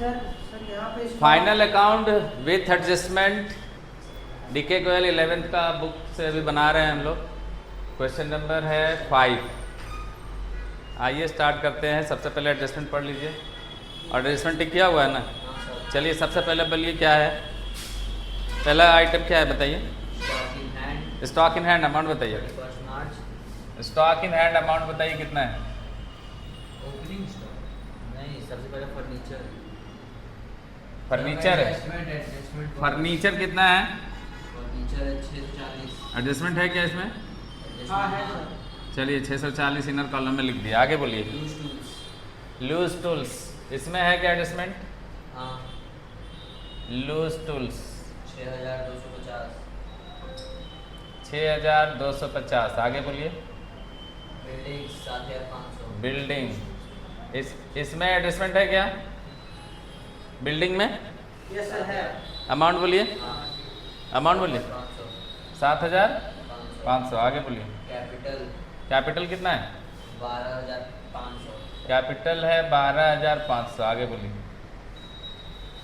Sir यहाँ पे final account with adjustment DK Goyal 11th का बुक से अभी बना रहे हैं हम लोग। क्वेश्चन नंबर है 5। आइए स्टार्ट करते हैं। सबसे पहले एडजस्टमेंट पढ़ लीजिए। और एडजस्टमेंट टिक किया हुआ है ना? चलिए सबसे पहले बोलिए क्या है। पहला आइटम क्या है बताइए। स्टॉक इन हैंड अमाउंट बताइए। स्टॉक इन हैंड अमाउंट बताइए कितना है। ओपनिंग स्टॉक नहीं, सबसे पहले फर्नीचर फर्नीचर है। फर्नीचर कितना है? फर्नीचर है 640। एडजस्टमेंट है क्या इसमें? हाँ है सर। चलिए 640 इनर कॉलम में लिख दिया। आगे बोलिए। लूज टूल्स इसमें है क्या एडजस्टमेंट? हाँ। Loose tools 6250। 6250। आगे बोलिए। बिल्डिंग 7500। बिल्डिंग इसमें एडजस्टमेंट है क्या? बिल्डिंग में यस सर है। अमाउंट बोलिए। हाँ। अमाउंट बोलिए। 500। 7500। आगे बोलिए। कैपिटल कैपिटल कितना है? 12500। कैपिटल है 12500। आगे बोलिए।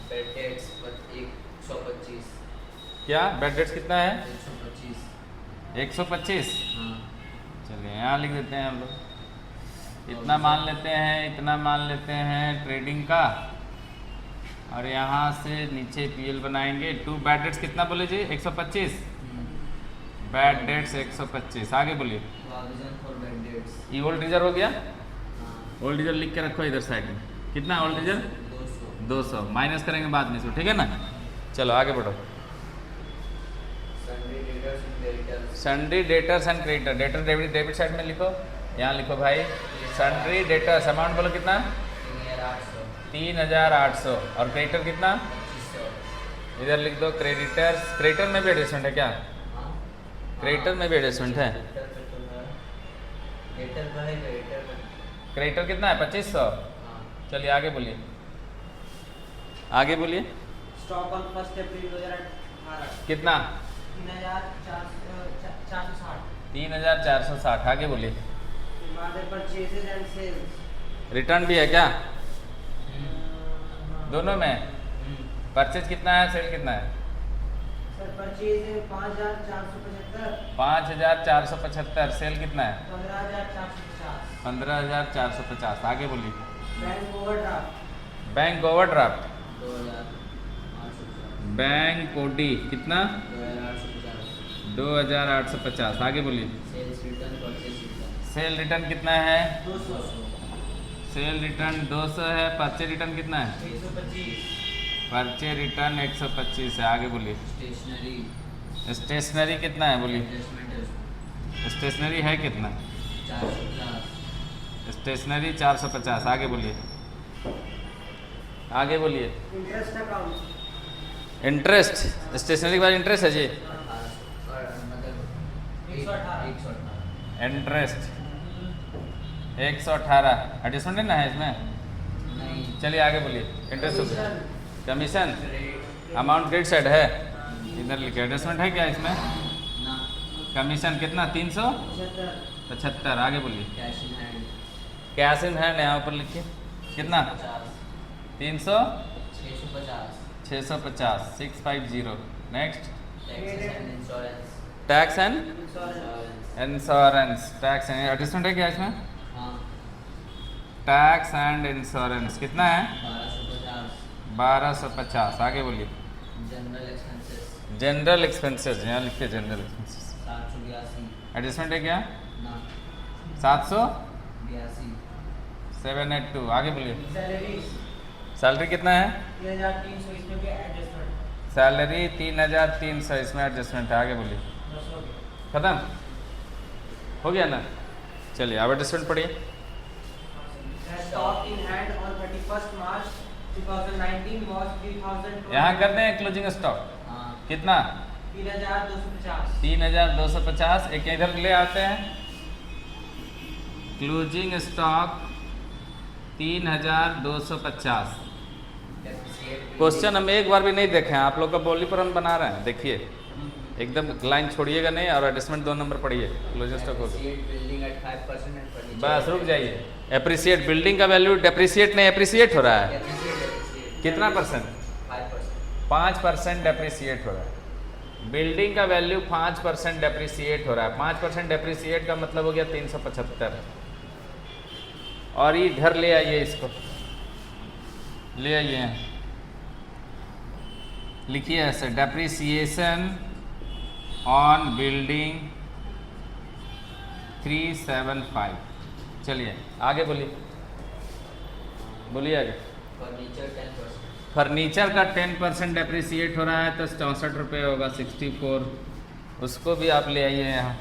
Bad debts 125। क्या बेड डेट्स कितना है? 125। 125। हाँ। चलिए यहाँ लिख देते हैं हम लोग। इतना मान लेते हैं, इतना मान लेते हैं ट्रेडिंग का। और यहाँ से नीचे पीएल बनाएंगे। 2 बैड डेट्स कितना बोले जी? 125। Bad debts 125। आगे बोलिए। Provision for bad debts. ये ओल्ड रिजर्व हो गया। हाँ। ओल्ड रिजर्व लिख के रखो इधर साइड में। कितना ओल्ड रिजर्व? 200। 200 माइनस करेंगे बाद में इसको, ठीक है ना? चलो आगे बढ़ो। Sunday debtors and creditors. Sundry debtors and creditor. Debtor debit side में लिखो। यहाँ लिखो भाई सन्ड्री डेटर्स अमाउंट बोलो कितना? 3800। 3800। और क्रेडिटर कितना? 2500। इधर लिख दो क्रेडिटर्स। क्रेडिटर में भी एडजस्टमेंट है क्या? हाँ। क्रेडिटर में भी एडजस्टमेंट है। क्रेडिटर का है क्रेडिटर का। क्रेडिटर कितना है? 2500। हाँ। चलिए आगे बोलिए। आगे बोलिए। स्टॉक ऑन 1 अप्रैल 2018 कितना? 3460। 3460। आगे बोलिए। Himalaya purchases and sales. Return भी है क्या? दोनों में? परचेज कितना है, सेल कितना है? Sir purchase 5475। 5475। सेल कितना है? 15450। 15450। आगे बोलिए। Bank overdraft. Bank overdraft 2850। Bank OD कितना? 2850। 2850। आगे बोलिए। Sales return purchase return sale return कितना है? 200। सेल रिटर्न 200 है। परचे रिटर्न कितना है? 125। परचे रिटर्न 125 है। आगे बोलिए। स्टेशनरी स्टेशनरी कितना है बोलिए? एडजस्टमेंट है स्टेशनरी है कितना? 450। स्टेशनरी 450। आगे बोलिए। आगे बोलिए। Interest account. इंटरेस्ट स्टेशनरी के बाद इंटरेस्ट है जी। मतलब 118। इंटरेस्ट 118। एडजस्टमेंट है ना है इसमें? नहीं। चलिए आगे बोलिए। Interest commission. Commission amount credit side है। इधर लिखे। एडजस्टमेंट है क्या इसमें? ना। कमीशन कितना? 75। 375। आगे बोलिए। Cash in hand cash in hand यहाँ ऊपर लिखिए। कितना? 50। 300 650। 650 650। Next taxes and insurance. Tax and insurance. Insurance. Tax and adjustment है क्या इसमें? हाँ। टैक्स एंड इंश्योरेंस कितना है? 1250। 1250। आगे बोलिए। जनरल एक्सपेंसेस जनरल एक्सपेंसेस यहाँ लिखिए। General expenses 782। एडजस्टमेंट है क्या? ना। 782। 82। 782। आगे बोलिए। सैलरी सैलरी कितना है? 3300। इसमें भी एडजस्टमेंट सैलरी 3300। इसमें एडजस्टमेंट है। आगे बोलिए। 10 हो गया। खत्म हो गया ना? चलिए अब एडजस्टमेंट पढ़िए। Stock in hand on 31 March 2019 was 3000। यहाँ करते हैं क्लोजिंग स्टॉक हाँ। कितना? 3250। 3250। एक इधर ले आते हैं। Closing stock 3250। क्वेश्चन हम एक बार भी नहीं देखे हैं। आप लोग का बोली पर हम बना रहे हैं। देखिए एकदम लाइन छोड़िएगा नहीं। और एडजस्टमेंट 2 नंबर पढ़िए। क्लोजिंग स्टॉक हो बिल्डिंग एट 5% एंड फर्नीचर। बस रुक जाइए। एप्रिसिएट बिल्डिंग का वैल्यू डेप्रिसिएट नहीं एप्रिसिएट हो रहा है। कितना परसेंट? 5%. 5% डेप्रिसिएट हो रहा है। बिल्डिंग का वैल्यू 5% डेप्रिसिएट हो रहा है। 5% डेप्रिसिएट का मतलब हो गया 375। और इधर ले आइए, इसको ले आइए, लिखिए ऐसे, डेप्रिसिएशन ऑन बिल्डिंग 375। चलिए आगे बोलिए, बोलिए आगे। फर्नीचर 10%. फर्नीचर का 10% डेप्रिसिएट हो रहा है तो 64 रुपये होगा, 64। उसको भी आप ले आइए यहाँ,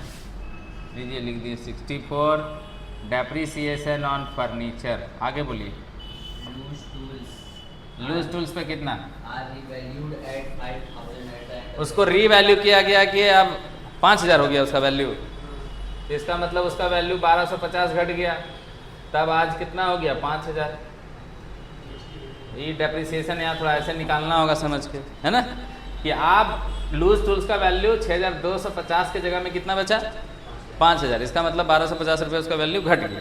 लीजिए, लिख दिए 64 डेप्रिसिएशन ऑन फर्नीचर। आगे बोलिए। लूज टूल्स पे कितना? Are revalued at 5,000 at the end. उसको रीवैल्यू किया गया कि अब 5000 हो गया उसका वैल्यू। इसका मतलब उसका वैल्यू 1250 घट गया, तब आज कितना हो गया? 5000। ये डेप्रिसिएशन यहाँ थोड़ा ऐसे निकालना होगा समझ के, है ना, कि आप लूज टूल्स का वैल्यू 6250 के जगह में कितना बचा? 5000। इसका मतलब 1250 रुपये उसका वैल्यू घट गया।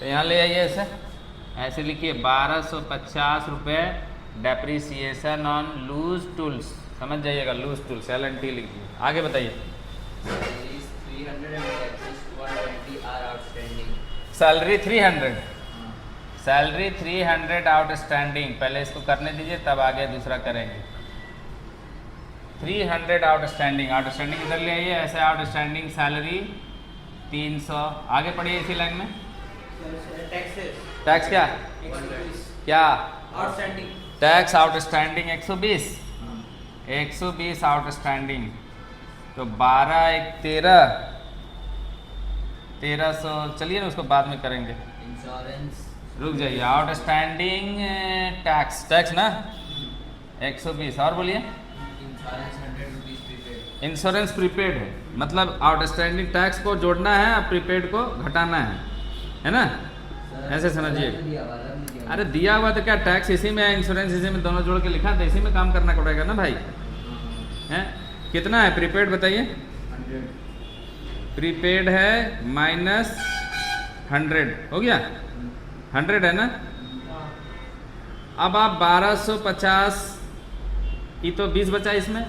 तो यहाँ ले आइए, ऐसे ऐसे लिखिए, 1250 रुपये डेप्रिसिएशन ऑन लूज टूल्स। समझ जाइएगा, लूज टूल्स LNT लिख दिए। आगे बताइए। Salaries 300 and taxes 120 are outstanding. Salary 300, salary 300 outstanding. पहले इसको करने दीजिए, तब आगे दूसरा करेंगे। 300 आउटस्टैंडिंग, आउटस्टैंडिंग इधर ले आइए, ऐसे आउटस्टैंडिंग सैलरी 300। आगे पढ़िए इसी लाइन में। टैक्सेस टैक्स क्या? 120 क्या? आउटस्टैंडिंग। Tax outstanding 120, 120 outstanding. तो 12 1 13, 1300। चलिए ना, उसको बाद में करेंगे। Insurance. रुक जाइए, आउटस्टैंडिंग टैक्स, टैक्स ना 120। और बोलिए। Insurance 100 rupees prepaid. Insurance prepaid है, मतलब आउटस्टैंडिंग टैक्स को जोड़ना है और प्रीपेड को घटाना है ना, ऐसे समझिए। अरे दिया हुआ तो क्या, टैक्स इसी में है, इंश्योरेंस इसी में, दोनों जोड़ के लिखा तो इसी में काम करना पड़ेगा ना भाई, हैं? कितना है प्रीपेड बताइए? 100. प्रीपेड है -100 हो गया, 100 है ना। अब आप 1250, ये तो 20 बचा इसमें,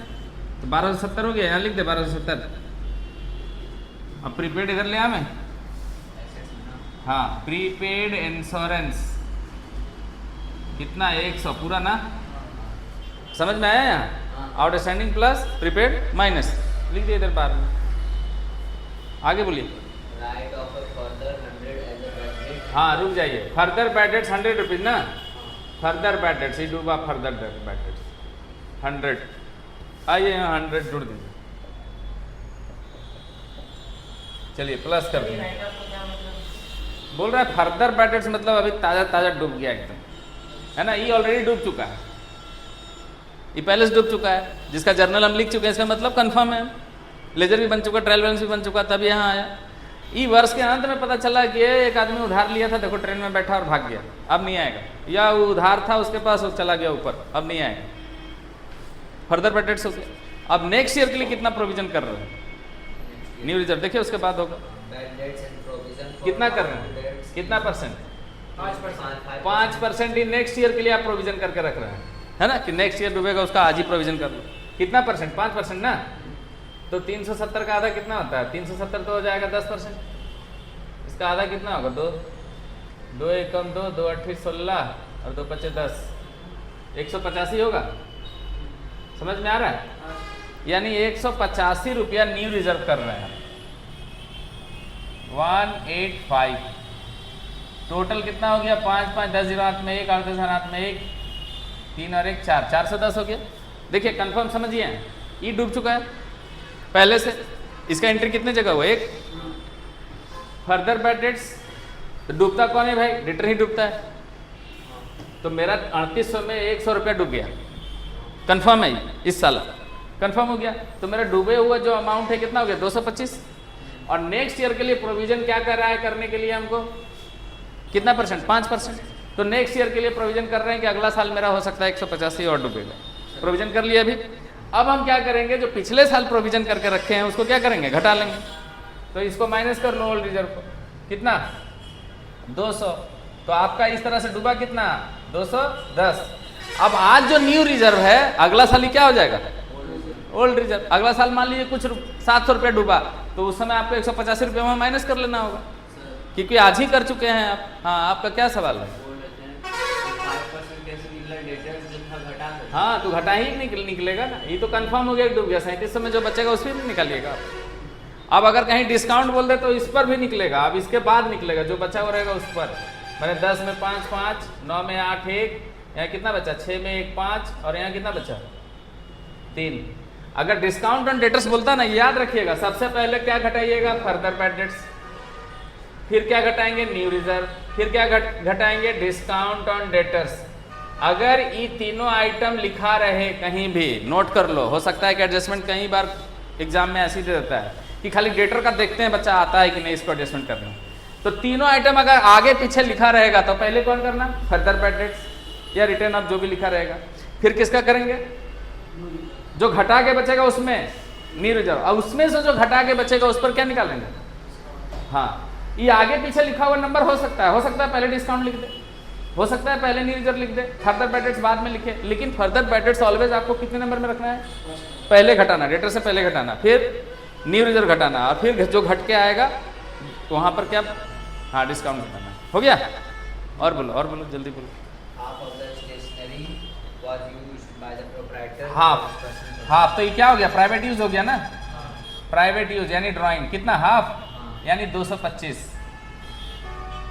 तो 1270 हो गया। यहाँ लिख दे 1270। अब प्रीपेड इधर ले आ मैं, हाँ, प्रीपेड इंश्योरेंस कितना? 100 पूरा ना, समझ में आया? यहाँ आउटस्टैंडिंग प्लस प्रीपेड माइनस, लिख दिए इधर बार में। आगे बोलिए। Right of a further 100 as a bad debt. हाँ, रुक जाइए, फर्दर बैड डेट्स 100 रुपीज़ ना, फर्दर बैड डेट्स, ही डूबा फर्दर बैड डेट्स 100। आइए यहाँ 100 जोड़ दीजिए, चलिए प्लस कर दीजिए। बोल रहा है फर्दर बैड डेट्स मतलब अभी ताज़ा ताज़ा डूब गया एकदम, है ना। ये ऑलरेडी डूब चुका है, ये पहले से डूब चुका है, जिसका जर्नल हम लिख चुके हैं, इसका मतलब कंफर्म है, लेजर भी बन चुका, ट्रायल बैलेंस भी बन चुका, तब यहाँ आया। ई वर्ष के अंत में पता चला कि एक आदमी उधार लिया था, देखो ट्रेन में बैठा और भाग गया, अब नहीं आएगा, या वो उधार था उसके पास, वो चला गया ऊपर, अब नहीं आएगा, फर्दर बैड डेट्स हो गया। अब नेक्स्ट ईयर के लिए कितना प्रोविजन कर रहे हैं? न्यू रिजर्व देखिए, उसके बाद होगा Bad debts and provision for कितना कर रहे past हैं, debts. कितना परसेंट? 5%. 5% ही नेक्स्ट ईयर के लिए आप प्रोविजन करके रख रहे हैं, है ना, कि नेक्स्ट ईयर डूबेगा उसका आज ही प्रोविजन कर लो। कितना परसेंट? 5% ना। तो 370 का आधा कितना होता है? 370 तो हो जाएगा 10%, इसका आधा कितना होगा? 2 2 एकम 2 2 8 16 और 2 5 10, 185 होगा। समझ में आ रहा है? यानी 185 रुपया न्यू रिजर्व कर रहे हैं, 185। टोटल कितना हो गया? 5 5 10 0 हाथ में 1 8 10 हाथ में 1 3 और 1 4, 410 हो गया। देखिए कंफर्म समझिए, ये डूब चुका है पहले से, इसका एंट्री कितने जगह हुआ? 1। फर्दर बैड डेट्स तो डूबता कौन है भाई? डेटर ही डूबता है। तो मेरा 3800 में 100 रुपया डूब गया, कंफर्म है, इस साल कंफर्म हो गया। तो मेरा डूबे हुआ जो अमाउंट है कितना हो गया? 225। और नेक्स्ट ईयर के लिए प्रोविजन क्या कर रहा है करने के लिए हमको? कितना परसेंट? 5%। तो नेक्स्ट ईयर के लिए प्रोविजन कर रहे हैं कि अगला साल मेरा हो सकता है 185 और डूबेगा, प्रोविजन कर लिया अभी। अब हम क्या करेंगे, जो पिछले साल प्रोविजन करके रखे हैं उसको क्या करेंगे? घटा लेंगे। तो इसको माइनस कर लो ओल्ड रिजर्व को, कितना? 200। तो आपका इस तरह से डूबा कितना? 210। अब आज जो न्यू रिजर्व है अगला साल ही क्या हो जाएगा, ओल्ड रिजर्व। अगला साल मान लीजिए कुछ 700 रुपये डूबा, तो उस समय आपको 185 रुपये में माइनस कर लेना होगा, क्योंकि आज ही कर चुके हैं आप। हाँ, आपका क्या सवाल है? 5% कैसे निकला, डेटर्स जो था घटा कर। हाँ, तो घटा ही निकलेगा ना, ये तो कंफर्म हो गया कि डूब गया। 3700 में जो बचेगा उस पर भी निकालिएगा आप। अब अगर कहीं डिस्काउंट बोल दे तो इस पर भी निकलेगा, अब इसके बाद निकलेगा, जो बचा हुआ रहेगा उस पर। मैंने 10 में 5 5, 9 में 8 1, यहाँ कितना बचा, 6 में 1 5, और यहाँ कितना बचा 3। अगर डिस्काउंट ऑन डेटर्स बोलता ना, याद रखिएगा सबसे पहले क्या घटाइएगा, फर्दर बैड डेट्स, फिर क्या घटाएंगे, न्यू रिजर्व, फिर क्या घटाएंगे, डिस्काउंट ऑन डेटर्स। अगर ये तीनों आइटम लिखा रहे कहीं भी, नोट कर लो, हो सकता है कि एडजस्टमेंट कई बार एग्जाम में ऐसे ही दे देता है कि खाली डेटर का देखते हैं बच्चा आता है कि नहीं, इसको एडजस्टमेंट करना। तो तीनों आइटम अगर आगे पीछे लिखा रहेगा तो पहले कौन करना, फर्दर बैड डेट्स या रिटर्न ऑफ जो भी लिखा रहेगा। फिर किसका करेंगे, जो घटा के बचेगा उसमें न्यू रिजर्व, और उसमें से जो घटा के बचेगा उस पर क्या निकालेंगे। हाँ, ये आगे पीछे लिखा हुआ नंबर हो सकता है पहले डिस्काउंट लिख दे, हो सकता है पहले न्यू रिजर्व लिख दे, फर्दर बैड डेट्स बाद में लिखे। लेकिन फर्दर बैड डेट्स ऑलवेज आपको कितने नंबर में रखना है, पहले घटाना, डेटर से पहले घटाना, फिर न्यू रिजर्व घटाना, और फिर जो घट के आएगा वहां पर क्या, हाँ, डिस्काउंट घटाना। हो गया? और बोलो जल्दी बोलो। Half of the stationery was used by the proprietor. Half तो ये क्या हो गया, प्राइवेट यूज हो गया ना, प्राइवेट यूज यानी ड्राइंग, कितना, हाफ यानी 225।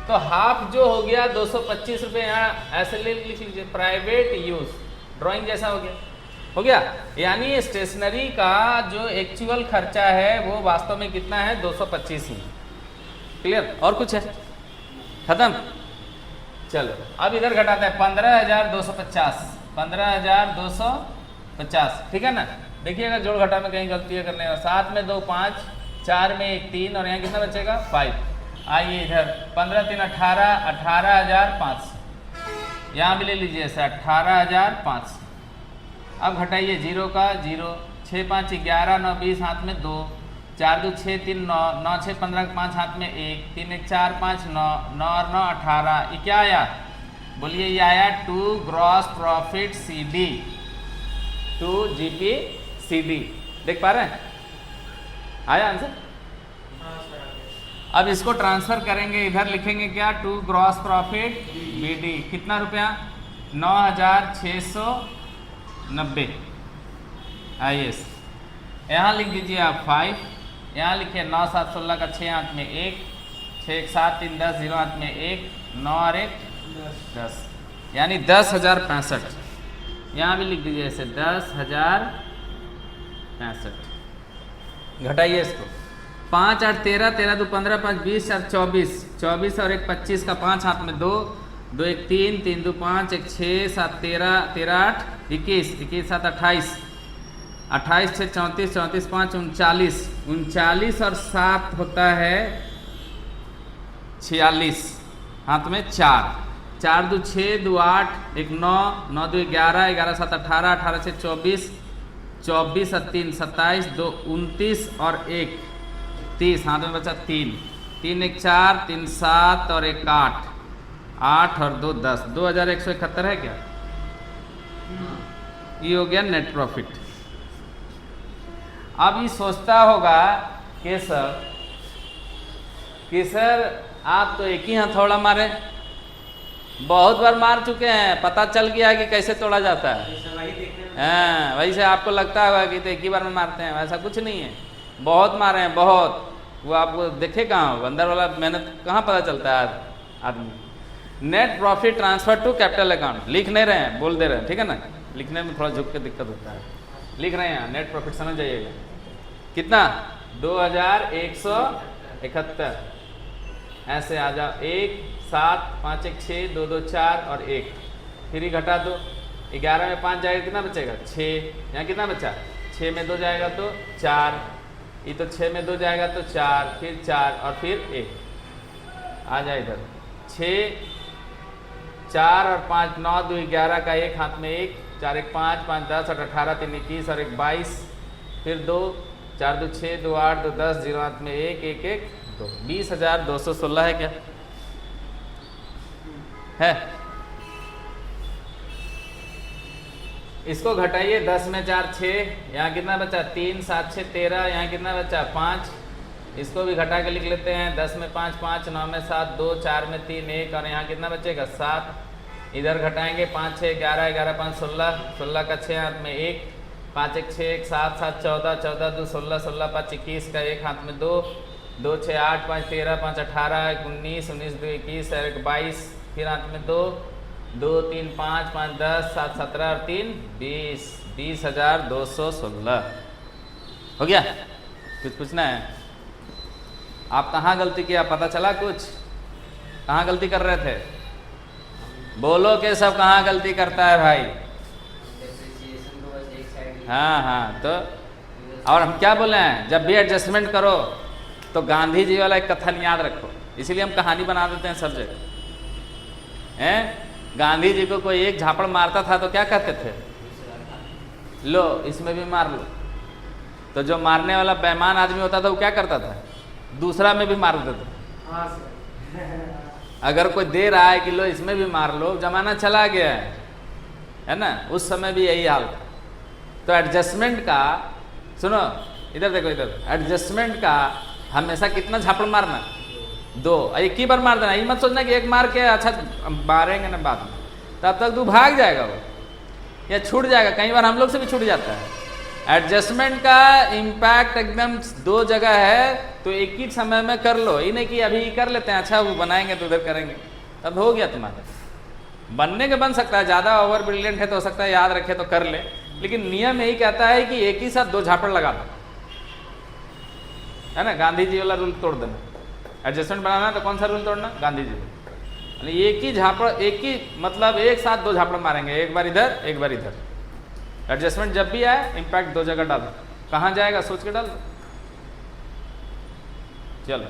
तो हाफ जो हो गया 225 रुपये, यहाँ ऐसे लिख लीजिए, प्राइवेट यूज ड्राइंग जैसा हो गया। यानी स्टेशनरी का जो एक्चुअल खर्चा है वो वास्तव में कितना है, 225 ही। क्लियर? और कुछ है? खत्म? चलो अब इधर घटाते हैं, 15,250, 15,250, ठीक है ना। देखिएगा जोड़ घटा में कहीं गलती करने का, 7 में 2 5, 4 में 1 3, और यहाँ कितना बचेगा 5। आइए इधर 15 3 18, 18,500, यहाँ भी ले लीजिए ऐसा 18,500। अब घटाइए, 0 का 0, 6 5 11, 9 20, हाथ में 2, 4 2 6 3 9, 9 6 15, 5 हाथ में 1, 3 1 4 5 9, 9 और 9 18। ये क्या आया, बोलिए, ये आया to gross profit CD, to GP CD। देख पा रहे हैं, आया आंसर? अब इसको ट्रांसफर करेंगे, इधर लिखेंगे क्या, टू ग्रॉस प्रॉफिट BD, कितना रुपया, 9,690। आइए यहाँ लिख दीजिए आप 5, यहाँ लिखिए 9 7 16 का 6 हाथ में 1, 6 1 7 3 10, 0 हाथ में 1, 9 और 1 10, यानी 10,065। यहाँ भी लिख दीजिए ऐसे 10,065। घटाइए इसको, 5 8 13, 13 2 15, 5 20, 4 24, 24 और 1 25 का 5 हाथ में 2, 2 1 3, 3 2 5, 1 6, 7 13, 13 8 21, 21 7 28, 28 6 34, 34 5 39, 39 और 7 होता है 46, हाथ में 4, 4 2 6, 2 8, 1 9, 9 2 11, 11 7 18, 18 6 24, 24 और 3 27, 2 29 और 1 30, हाथ में बचा 3, 3 1 4, 3 7 और 1 8, 8 और 2 10, 2,171 है क्या? ये हो गया नेट प्रॉफिट। अब ये सोचता होगा कि सर आप तो एक ही हथौड़ा मारे, बहुत बार मार चुके हैं, पता चल गया कि कैसे तोड़ा जाता है। हाँ, वही से आपको लगता होगा कि तो एक ही बार में मारते हैं, ऐसा कुछ नहीं है, बहुत मारे हैं, बहुत। वो आपको देखे कहाँ हो, अंदर वाला मेहनत कहाँ पता चलता है आदमी। Net profit transfer to capital account, लिख नहीं रहे हैं, बोल दे रहे हैं, ठीक है ना, लिखने में थोड़ा झुक के दिक्कत होता है। लिख रहे हैं नेट प्रॉफिट, समझ जाइएगा कितना, 2,171, ऐसे आ जाओ, 1 7 5 1 6 2 2 4 और 1, फिर ही घटा दो, 11 में 5 जाएगा कितना बचेगा 6, यहाँ कितना बचा, 6 में 2 जाएगा तो 4, ये तो 6 में 2 जाएगा तो 4, फिर 4 और फिर 1, आ जाए इधर 6 4 और 5 9 2 11 का 1 हाथ में 1, 4 1 5 5 10 और 18 3 21 और 1 22, फिर 2 4 2 6 2 8 2 10, 0 हाथ में 1 1 1 2, 20,216 है क्या है? इसको घटाइए, 10 में 4 6, यहाँ कितना बचा 3, 7 6 13, यहाँ कितना बचा 5, इसको भी घटा के लिख लेते हैं, 10 में 5 5, 9 में 7 2, 4 में 3 1, और यहाँ कितना बचेगा 7, इधर घटाएंगे 5 6 11, 11 5 16, 16 का 6 हाथ में 1, 5 1 6 1, 7 7 14, 14 2 16, 16 5 21 का 1 हाथ में 2, 2 6 8 5 13, 5 18, 19, 19 2 21, 1 22, फिर हाथ में 2, 2 3 5 5 10, 7 17 और 3 20, 20,216 हो गया। कुछ पूछना है? आप कहाँ गलती किया, पता चला कुछ? कहाँ गलती कर रहे थे? बोलो के सब कहाँ गलती करता है भाई? डिप्रिसिएशन को बस एक साइड। हाँ हाँ, तो और हम क्या बोले हैं, जब भी एडजस्टमेंट करो तो गांधी जी वाला एक कथन याद रखो, इसीलिए हम कहानी बना देते हैं सब जगह। हैं, गांधी जी को कोई एक झापड़ मारता था तो क्या कहते थे, लो इसमें भी मार लो। तो जो मारने वाला बेईमान आदमी होता था वो क्या करता था, दूसरा में भी मार देता था। हाँ सर। अगर कोई दे रहा है कि लो इसमें भी मार लो, जमाना चला गया है ना, उस समय भी यही हाल था। तो एडजस्टमेंट का सुनो, इधर देखो, इधर एडजस्टमेंट का हमेशा कितना झापड़ मारना, 2, एक ही बार मार देना। ये मत सोचना कि एक मार के अच्छा मारेंगे ना बाद में, तब तक तू भाग जाएगा वो या छूट जाएगा। कई बार हम लोग से भी छूट जाता है। एडजस्टमेंट का इम्पैक्ट एकदम 2 जगह है, तो एक ही समय में कर लो। ये नहीं कि अभी कर लेते हैं, अच्छा वो बनाएंगे तो उधर करेंगे, तब हो गया तुम्हारा। बनने के बन सकता है, ज़्यादा ओवर ब्रिलियंट है तो हो सकता है याद रखे तो कर ले, लेकिन नियम यही कहता है कि एक ही साथ 2 झापड़ लगा दो, है ना। गांधी जी वाला रूल तोड़ देना। एडजस्टमेंट बनाना तो कौन सा रूल तोड़ना, गांधी जी वाला। एक ही झापड़, एक ही मतलब एक साथ 2 झापड़ मारेंगे, एक बार इधर एक बार इधर। एडजस्टमेंट जब भी आए इम्पैक्ट 2 जगह डाल दो, कहाँ जाएगा सोच के डाल दो। चलो